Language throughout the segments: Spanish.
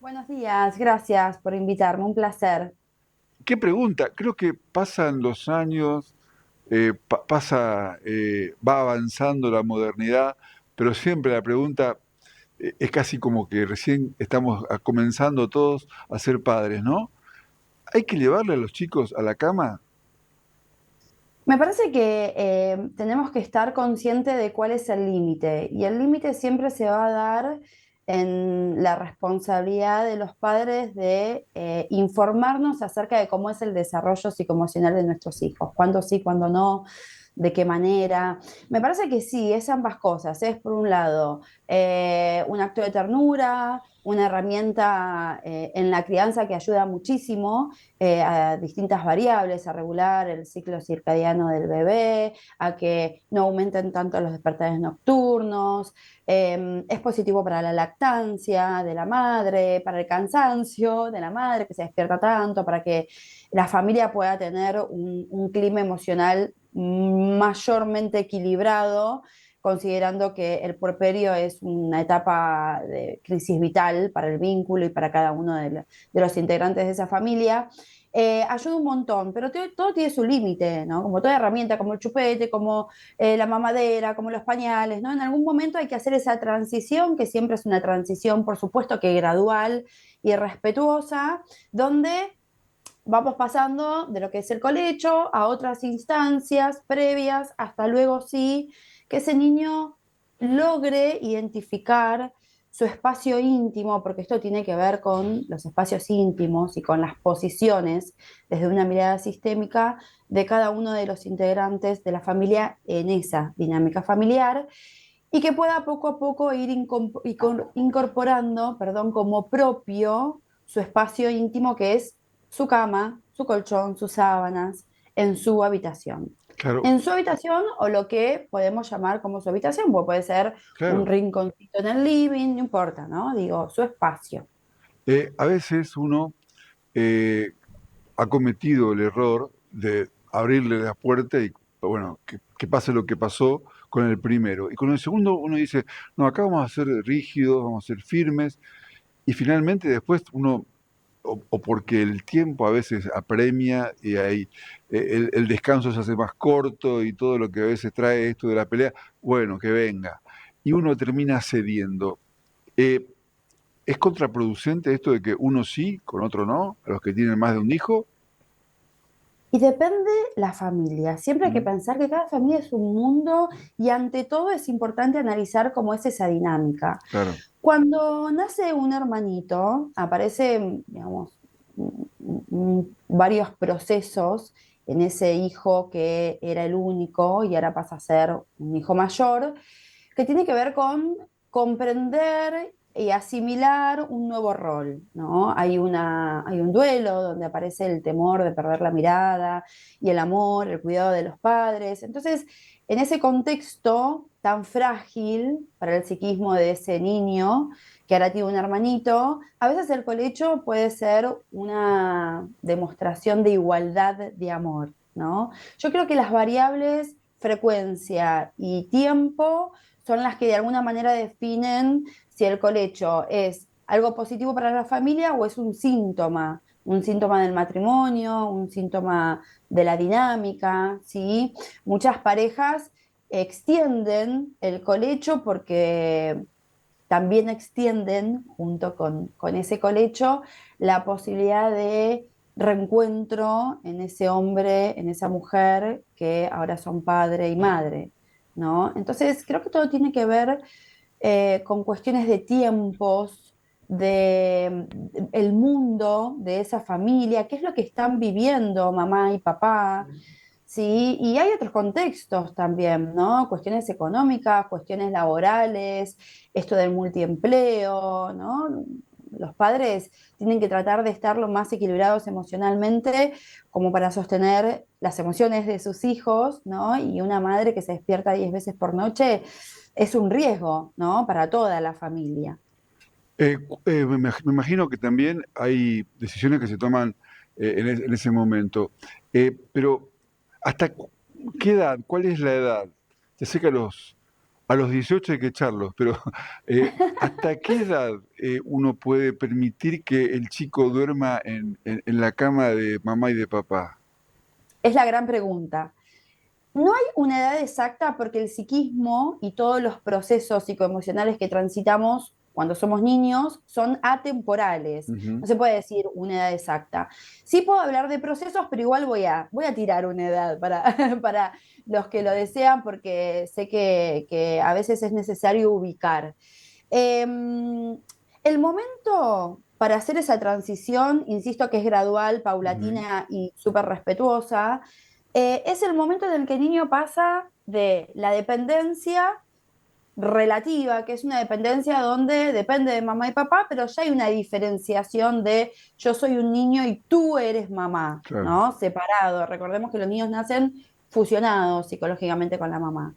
Buenos días, gracias por invitarme, un placer. ¿Qué pregunta? Creo que pasan los años, va avanzando la modernidad, pero siempre la pregunta es casi como que recién estamos comenzando todos a ser padres, ¿no? ¿Hay que llevarle a los chicos a la cama? Me parece que tenemos que estar conscientes de cuál es el límite y el límite siempre se va a dar en la responsabilidad de los padres de informarnos acerca de cómo es el desarrollo psicoemocional de nuestros hijos, cuándo sí, cuándo no, de qué manera. Me parece que sí, es ambas cosas. Es por un lado un acto de ternura, una herramienta en la crianza que ayuda muchísimo a distintas variables, a regular el ciclo circadiano del bebé, a que no aumenten tanto los despertares nocturnos. Es positivo para la lactancia de la madre, para el cansancio de la madre que se despierta tanto, para que la familia pueda tener un clima emocional mayormente equilibrado, considerando que el puerperio es una etapa de crisis vital para el vínculo y para cada uno de los integrantes de esa familia. Ayuda un montón, pero todo tiene su límite, ¿no? Como toda herramienta, como el chupete, como la mamadera, como los pañales, ¿no? En algún momento hay que hacer esa transición, que siempre es una transición, por supuesto que gradual y respetuosa, donde vamos pasando de lo que es el colecho a otras instancias previas, hasta luego sí, que ese niño logre identificar su espacio íntimo, porque esto tiene que ver con los espacios íntimos y con las posiciones desde una mirada sistémica de cada uno de los integrantes de la familia en esa dinámica familiar y que pueda poco a poco ir incorporando, perdón, como propio su espacio íntimo que es su cama, su colchón, sus sábanas, en su habitación. Claro, En su habitación o lo que podemos llamar como su habitación, pues puede ser un claro. rinconcito en el living, no importa, ¿no? Digo, su espacio. A veces uno eh, ha cometido el error de abrirle la puerta y, bueno, que pase lo que pasó con el primero. Y con el segundo uno dice, no, acá vamos a ser rígidos, vamos a ser firmes. Y finalmente después uno, o porque el tiempo a veces apremia y hay, el descanso se hace más corto y todo lo que a veces trae esto de la pelea, bueno, que venga. Y uno termina cediendo. Eh, ¿Es contraproducente esto de que uno sí, con otro no, a los que tienen más de un hijo? Y depende la familia. Siempre hay que Mm, pensar que cada familia es un mundo y ante todo es importante analizar cómo es esa dinámica. claro, Cuando nace un hermanito, aparecen, digamos, varios procesos en ese hijo que era el único y ahora pasa a ser un hijo mayor, que tiene que ver con comprender y asimilar un nuevo rol, ¿no? Hay un duelo donde aparece el temor de perder la mirada y el amor, el cuidado de los padres. Entonces, en ese contexto tan frágil para el psiquismo de ese niño, que ahora tiene un hermanito, a veces el colecho puede ser una demostración de igualdad de amor, ¿no? Yo creo que las variables frecuencia y tiempo son las que de alguna manera definen si el colecho es algo positivo para la familia o es un síntoma del matrimonio, un síntoma de la dinámica, ¿sí? Muchas parejas extienden el colecho porque también extienden, junto con ese colecho, la posibilidad de reencuentro en ese hombre, en esa mujer que ahora son padre y madre, ¿no? Entonces, creo que todo tiene que ver con cuestiones de tiempos, de el mundo de esa familia, qué es lo que están viviendo mamá y papá, ¿sí? Y hay otros contextos también, ¿no? Cuestiones económicas, cuestiones laborales, esto del multiempleo, ¿no? Los padres tienen que tratar de estar lo más equilibrados emocionalmente como para sostener las emociones de sus hijos, ¿no? Y una madre que se despierta 10 veces por noche es un riesgo, ¿no? Para toda la familia. me imagino que también hay decisiones que se toman en ese momento. Pero, ¿hasta qué edad? ¿Cuál es la edad? Ya sé que a los A los 18 hay que echarlos, pero ¿hasta qué edad uno puede permitir que el chico duerma en la cama de mamá y de papá? Es la gran pregunta. No hay una edad exacta porque el psiquismo y todos los procesos psicoemocionales que transitamos cuando somos niños son atemporales. Ujú. No se puede decir una edad exacta. Sí puedo hablar de procesos, pero igual voy a tirar una edad para, para los que lo desean porque sé que a veces es necesario ubicar. El momento para hacer esa transición, insisto que es gradual, Ujú. paulatina y súper respetuosa, es el momento en el que el niño pasa de la dependencia relativa, que es una dependencia donde depende de mamá y papá, pero ya hay una diferenciación de yo soy un niño y tú eres mamá, Claro. ¿no? Separado. Recordemos que los niños nacen fusionados psicológicamente con la mamá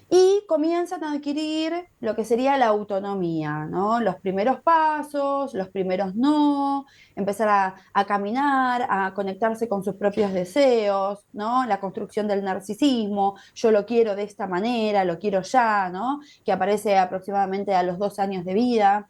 y comienzan a adquirir lo que sería la autonomía, ¿no? Los primeros pasos, los primeros no, empezar a caminar, a conectarse con sus propios deseos, ¿no? La construcción del narcisismo, yo lo quiero de esta manera, lo quiero ya, ¿no? Que aparece aproximadamente a los 2 años de vida,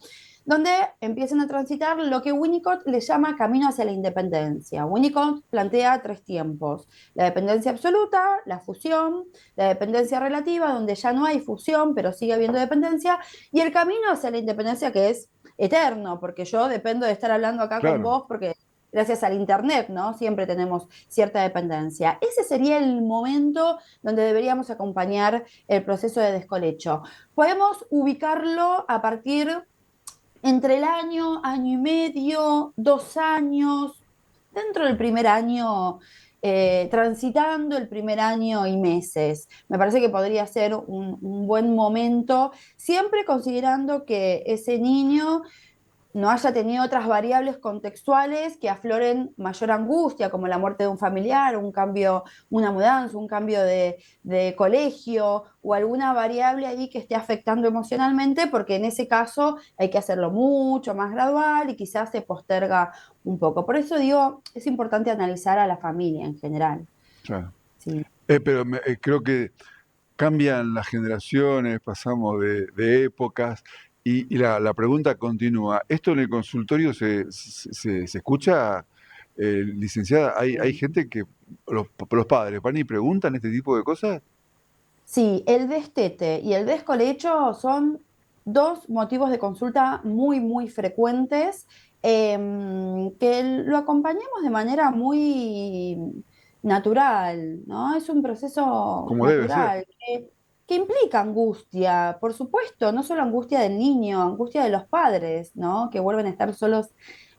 donde empiezan a transitar lo que Winnicott le llama camino hacia la independencia. Winnicott plantea 3 tiempos: la dependencia absoluta, la fusión, la dependencia relativa, donde ya no hay fusión, pero sigue habiendo dependencia, y el camino hacia la independencia que es eterno, porque yo dependo de estar hablando acá con Claro. vos, porque gracias al Internet, ¿no? Siempre tenemos cierta dependencia. Ese sería el momento donde deberíamos acompañar el proceso de descolecho. Podemos ubicarlo a partir entre el año, año y medio, 2 años, dentro del primer año, transitando el primer año y meses. Me parece que podría ser un buen momento, siempre considerando que ese niño no haya tenido otras variables contextuales que afloren mayor angustia, como la muerte de un familiar, un cambio, una mudanza, un cambio de colegio o alguna variable ahí que esté afectando emocionalmente, porque en ese caso hay que hacerlo mucho más gradual y quizás se posterga un poco. Por eso digo, es importante analizar a la familia en general. Claro. Sí. Pero creo que cambian las generaciones, pasamos de épocas y la pregunta continúa. ¿Esto en el consultorio se escucha, licenciada? ¿Hay Sí. gente que, los padres, van y preguntan este tipo de cosas? Sí, el destete y el descolecho son dos motivos de consulta muy, muy frecuentes, que lo acompañamos de manera muy natural, ¿no? Es un proceso Como debe ser. natural que implica angustia, por supuesto, no solo angustia del niño, angustia de los padres, ¿no? Que vuelven a estar solos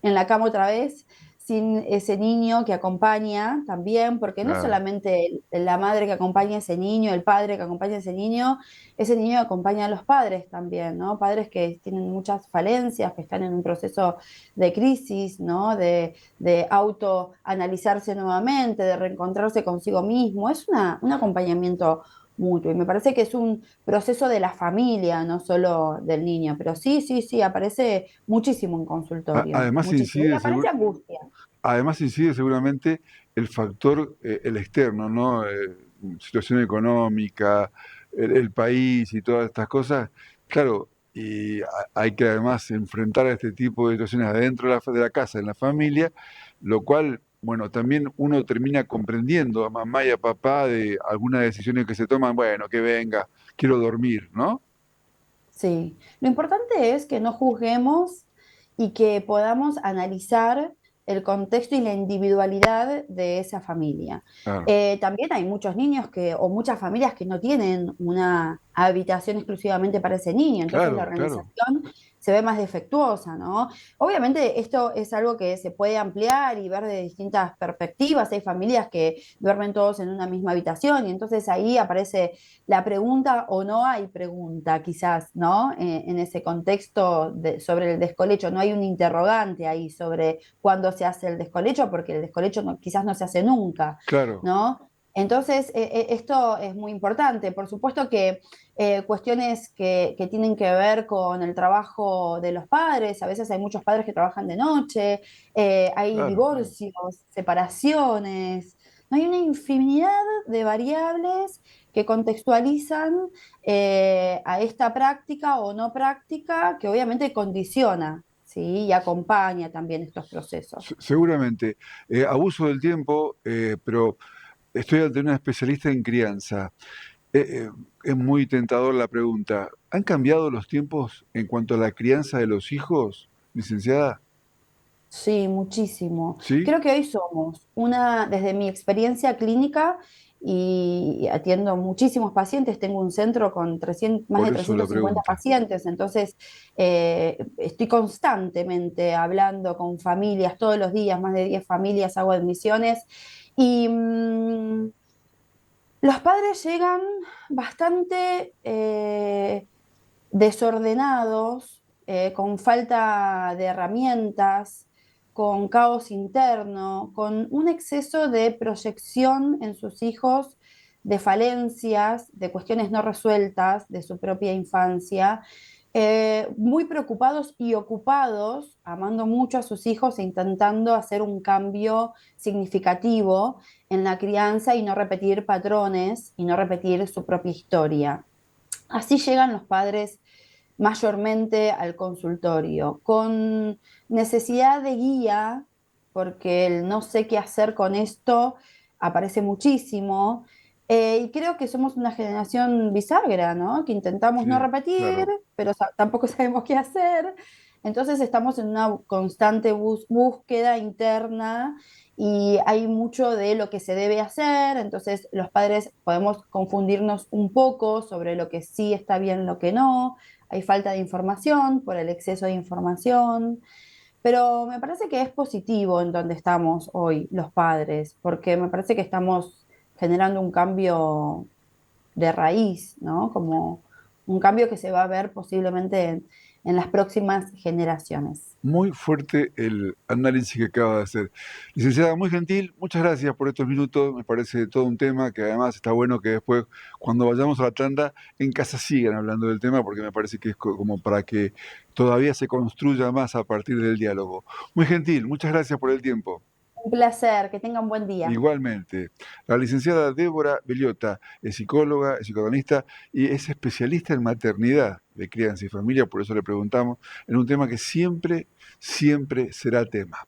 en la cama otra vez sin ese niño que acompaña también, porque no Claro, solamente la madre que acompaña a ese niño, el padre que acompaña a ese niño acompaña a los padres también, ¿no? Padres que tienen muchas falencias, que están en un proceso de crisis, ¿no? De autoanalizarse nuevamente, de reencontrarse consigo mismo. Es un acompañamiento mutuo y me parece que es un proceso de la familia, no solo del niño, pero sí, sí, sí, aparece muchísimo en consultorio, Además muchísimo. Y incide, aparece angustia. además incide seguramente el factor, el externo, ¿no? Situación económica, el país y todas estas cosas. Claro, y hay que además enfrentar a este tipo de situaciones adentro de la casa, en la familia, lo cual, bueno, también uno termina comprendiendo a mamá y a papá de algunas decisiones que se toman, bueno, que venga, quiero dormir, ¿no? Sí, lo importante es que no juzguemos y que podamos analizar el contexto y la individualidad de esa familia. Claro, También hay muchos niños o muchas familias que no tienen una habitación exclusivamente para ese niño, entonces la claro, claro. organización se ve más defectuosa, ¿no? Obviamente esto es algo que se puede ampliar y ver de distintas perspectivas. Hay familias que duermen todos en una misma habitación y entonces ahí aparece la pregunta o no hay pregunta, quizás, ¿no? En ese contexto sobre el descolecho, no hay un interrogante ahí sobre cuándo se hace el descolecho, porque el descolecho quizás no se hace nunca, Claro. ¿no? Entonces, esto es muy importante. Por supuesto que cuestiones que tienen que ver con el trabajo de los padres, a veces hay muchos padres que trabajan de noche, hay Claro, claro. divorcios, separaciones, no hay una infinidad de variables que contextualizan a esta práctica o no práctica que obviamente condiciona, ¿sí? Y acompaña también estos procesos. Seguramente. Abuso del tiempo, pero estoy ante una especialista en crianza. Es muy tentador la pregunta. ¿Han cambiado los tiempos en cuanto a la crianza de los hijos, licenciada? Sí, muchísimo. ¿Sí? Creo que hoy somos desde mi experiencia clínica y atiendo muchísimos pacientes, tengo un centro con más Por de eso la 350 pregunta. pacientes, entonces estoy constantemente hablando con familias todos los días, más de 10 familias hago admisiones y los padres llegan bastante desordenados, con falta de herramientas, con caos interno, con un exceso de proyección en sus hijos de falencias, de cuestiones no resueltas de su propia infancia, muy preocupados y ocupados, amando mucho a sus hijos e intentando hacer un cambio significativo en la crianza y no repetir patrones y no repetir su propia historia. Así llegan los padres mayormente al consultorio, con necesidad de guía, porque el no sé qué hacer con esto aparece muchísimo. Y creo que somos una generación bisagra, ¿no? Que intentamos no Sí, repetir, claro. pero tampoco sabemos qué hacer. Entonces estamos en una constante búsqueda interna y hay mucho de lo que se debe hacer, entonces los padres podemos confundirnos un poco sobre lo que sí está bien, lo que no, hay falta de información por el exceso de información, pero me parece que es positivo en donde estamos hoy los padres, porque me parece que estamos generando un cambio de raíz, ¿no? Como un cambio que se va a ver posiblemente en las próximas generaciones. Muy fuerte el análisis que acaba de hacer. Licenciada, muy gentil, muchas gracias por estos minutos. Me parece todo un tema que además está bueno que después, cuando vayamos a la tanda, en casa sigan hablando del tema, porque me parece que es como para que todavía se construya más a partir del diálogo. Muy gentil, muchas gracias por el tiempo. Un placer, que tengan buen día. Igualmente, la licenciada Débora Bellota es psicóloga, es psicoanalista y es especialista en maternidad de crianza y familia, por eso le preguntamos, en un tema que siempre, siempre será tema.